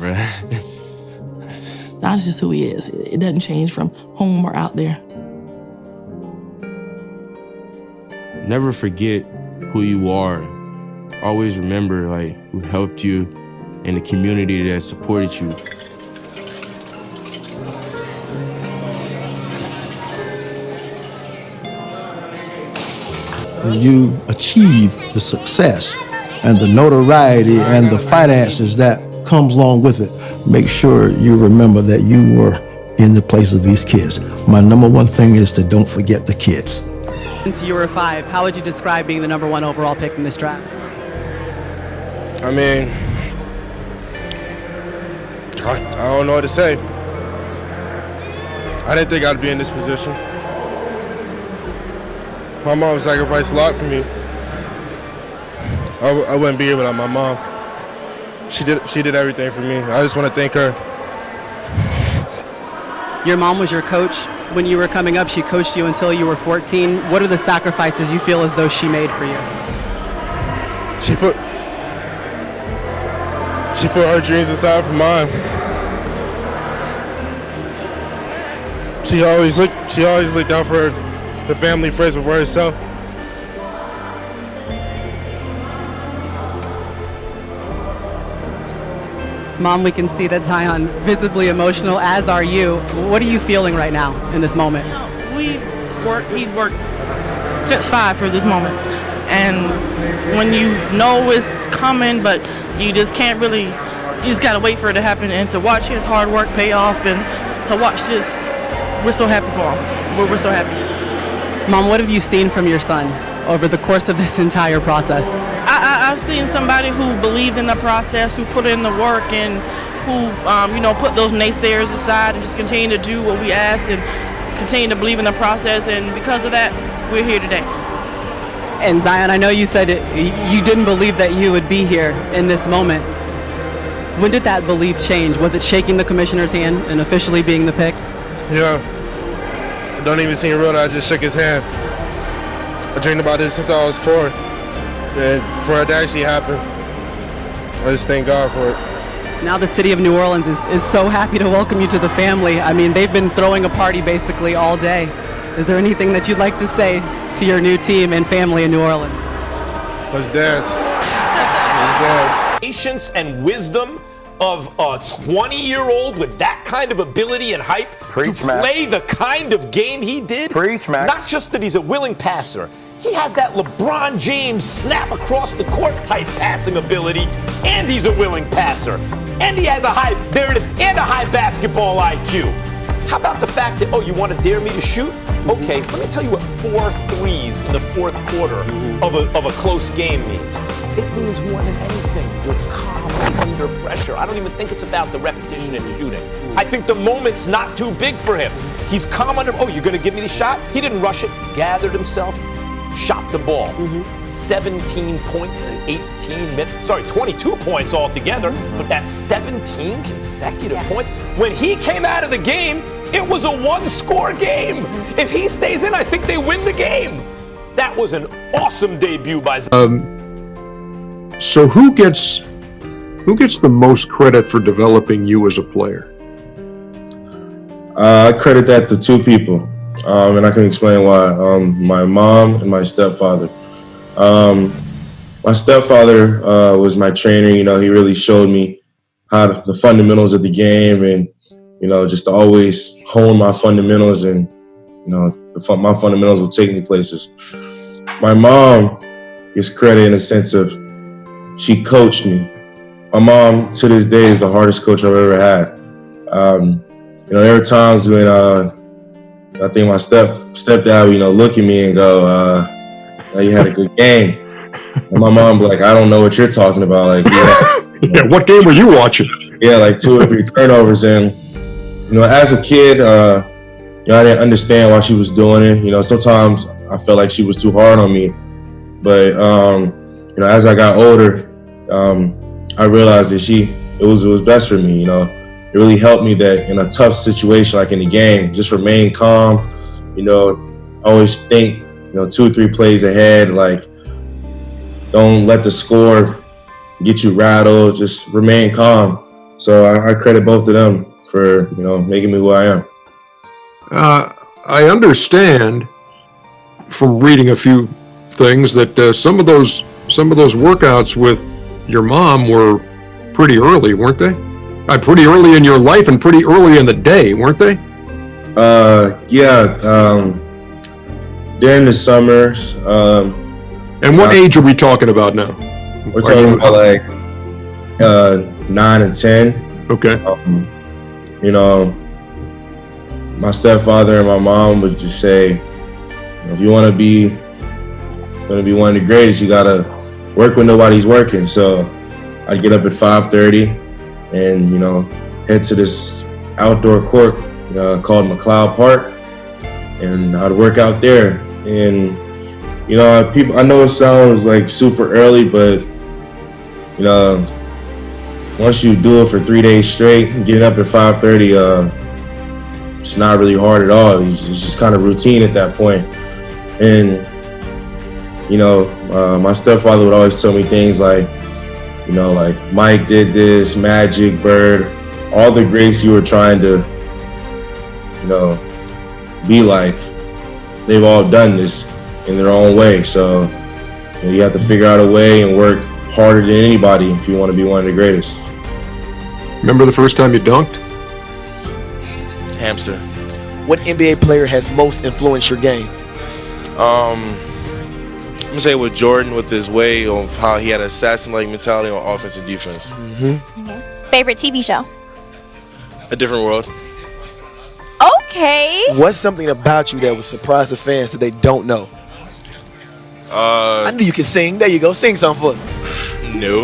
bro. That's just who he is. It doesn't change from home or out there. Never forget who you are. Always remember who helped you and the community that supported you. When you achieve the success and the notoriety and the finances that comes along with it, make sure you remember that you were in the place of these kids. My number one thing is to don't forget the kids. Since you were 5, how would you describe being the number 1 overall pick in this draft? I mean, I don't know what to say. I didn't think I'd be in this position. My mom sacrificed a lot for me. I wouldn't be here without my mom. She did everything for me. I just want to thank her. Your mom was your coach when you were coming up. She coached you until you were 14. What are the sacrifices you feel as though she made for you? She put her dreams aside for mine. She always looked out for the family first before herself. Mom, we can see that Zion visibly emotional, as are you. What are you feeling right now in this moment? He's worked since 5 for this moment. And when you know it's coming, but you just can't really, you just gotta wait for it to happen, and to watch his hard work pay off, and to watch this, we're so happy for him. We're so happy. Mom, what have you seen from your son over the course of this entire process? I've seen somebody who believed in the process, who put in the work, and who put those naysayers aside and just continue to do what we ask and continue to believe in the process. And because of that, we're here today. And Zion, I know you said you didn't believe that you would be here in this moment. When did that belief change? Was it shaking the commissioner's hand and officially being the pick? Yeah. I don't even seem real that I just shook his hand. I dreamed about this since I was 4. And for it to actually happen, I just thank God for it. Now the city of New Orleans is so happy to welcome you to the family. I mean, they've been throwing a party basically all day. Is there anything that you'd like to say to your new team and family in New Orleans? Let's dance. Let's dance. Patience and wisdom of a 20-year-old with that kind of ability and hype to play the kind of game he did. Preach, Max. Not just that he's a willing passer. He has that LeBron James snap across the court type passing ability, and he's a willing passer. And he has a high basketball IQ. How about the fact that, you want to dare me to shoot? Okay, let me tell you what 4 threes in the fourth quarter of a close game means. It means more than anything. You're calm under pressure. I don't even think it's about the repetition and shooting. I think the moment's not too big for him. He's calm under, you're going to give me the shot? He didn't rush it, gathered himself, shot the ball. 17 points in 18 minutes. 22 points altogether, but that's 17 consecutive points. When he came out of the game, it was a 1-score game. If he stays in, I think they win the game. That was an awesome debut by Zion. So who gets the most credit for developing you as a player? I credit that to 2 people. And I can explain why. My mom and my stepfather. My stepfather was my trainer. He really showed me the fundamentals of the game, and just to always hone my fundamentals, and my fundamentals will take me places. My mom gets credit in a sense of she coached me. My mom to this day is the hardest coach I've ever had. There are times when I think my stepdad would, look at me and go, you had a good game. And my mom would be like, I don't know what you're talking about. What game were you watching? Yeah, 2 or 3 turnovers. And, as a kid, I didn't understand why she was doing it. Sometimes I felt like she was too hard on me. But, as I got older, I realized that it was best for me, It really helped me that in a tough situation, like in the game, just remain calm, always think, 2 or 3 plays ahead, don't let the score get you rattled, just remain calm. So I credit both of them for, making me who I am. I understand from reading a few things that some of those workouts with your mom were pretty early, weren't they? Pretty early in your life and pretty early in the day, weren't they? Yeah. During the summers. And what age are we talking about now? We're talking about like 9 and 10. Okay. My stepfather and my mom would just say, if you want to be one of the greatest, you gotta work when nobody's working. So I'd get up at 5:30 and head to this outdoor court called McLeod Park, and I'd work out there. And people, I know it sounds like super early, but once you do it for 3 days straight, getting up at 5:30, it's not really hard at all. It's just kind of routine at that point. And my stepfather would always tell me things like, like Mike did this, Magic, Bird, all the greats you were trying to, be like, they've all done this in their own way. So you have to figure out a way and work harder than anybody if you want to be one of the greatest. Remember the first time you dunked? Hamster. What NBA player has most influenced your game? I'm gonna say with Jordan, with his way of how he had an assassin-like mentality on offense and defense. Okay. Favorite TV show? A Different World. Okay. What's something about you that would surprise the fans that they don't know? I knew you could sing. There you go. Sing something for us. No.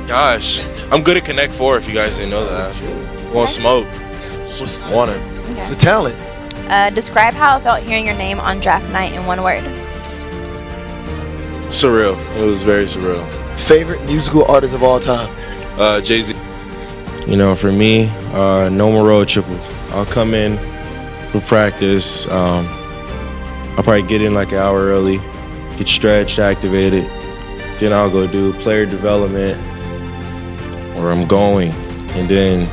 Gosh, I'm good at Connect 4 if you guys didn't know that. Want smoke. Just want it. Okay. It's a talent. Describe how it felt hearing your name on draft night in one word. Surreal. It was very surreal. Favorite musical artist of all time? Jay-Z. For me, no more road tripping. I'll come in for practice. I'll probably get in like an hour early, get stretched, activated. Then I'll go do player development where I'm going. And then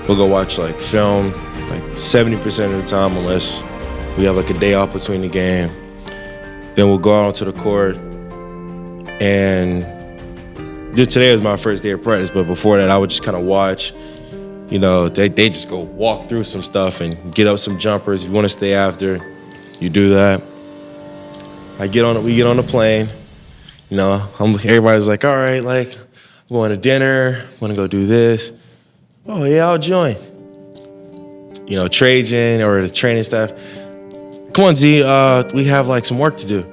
we'll go watch like film like 70% of the time unless we have like a day off between the game. Then we'll go out onto the court. And just today was my first day of practice, but before that I would just kind of watch. They just go walk through some stuff and get up some jumpers. If you want to stay after, you do that. We get on the plane. Everybody's like, all right, like, I'm going to dinner, I'm gonna go do this. Oh yeah, I'll join. Trajan or the training staff, come on Z, we have like some work to do.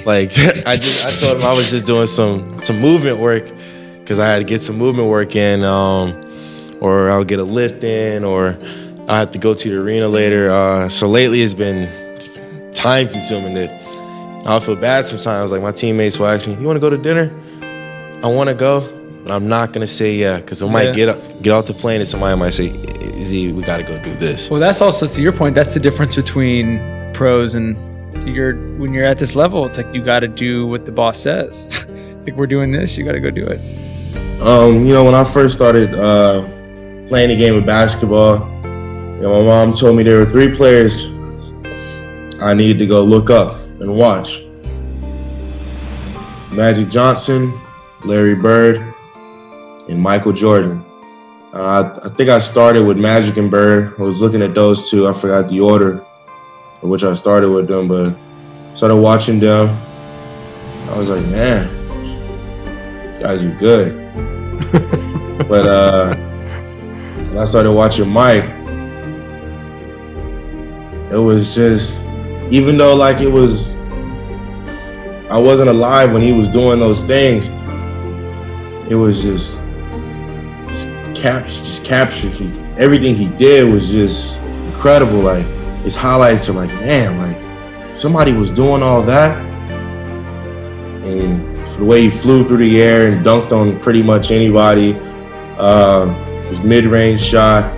Like I told him I was just doing some movement work because I had to get some movement work in, or I'll get a lift in, or I have to go to the arena later. So lately it's been time consuming that I feel bad sometimes. Like my teammates will ask me, you want to go to dinner? I want to go, but I'm not going to say yeah because I might get off the plane and somebody might say, Z, we got to go do this. Well, that's also, to your point, that's the difference between pros and when you're at this level, it's like you got to do what the boss says. It's like, we're doing this, you got to go do it. When I first started playing the game of basketball, my mom told me there were 3 players I needed to go look up and watch. Magic Johnson, Larry Bird, and Michael Jordan. I think I started with Magic and Bird. I was looking at those 2. I forgot the order in which I started with them, but started watching them. I was like, man, these guys are good. But when I started watching Mike, it was just, even though like I wasn't alive when he was doing those things, it was just captured. Everything he did was just incredible. Like his highlights are like, man, like somebody was doing all that. And the way he flew through the air and dunked on pretty much anybody, his mid-range shot,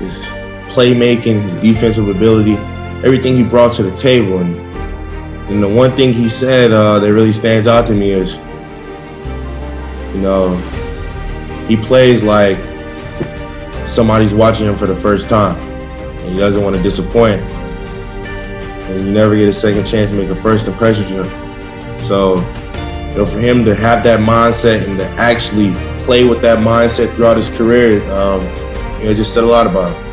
his playmaking, his defensive ability, everything he brought to the table. And the one thing he said that really stands out to me is, You know, he plays like somebody's watching him for the first time, and he doesn't want to disappoint. And you never get a second chance to make a first impression to him. So, you know, for him to have that mindset and to actually play with that mindset throughout his career, you know, it just said a lot about him.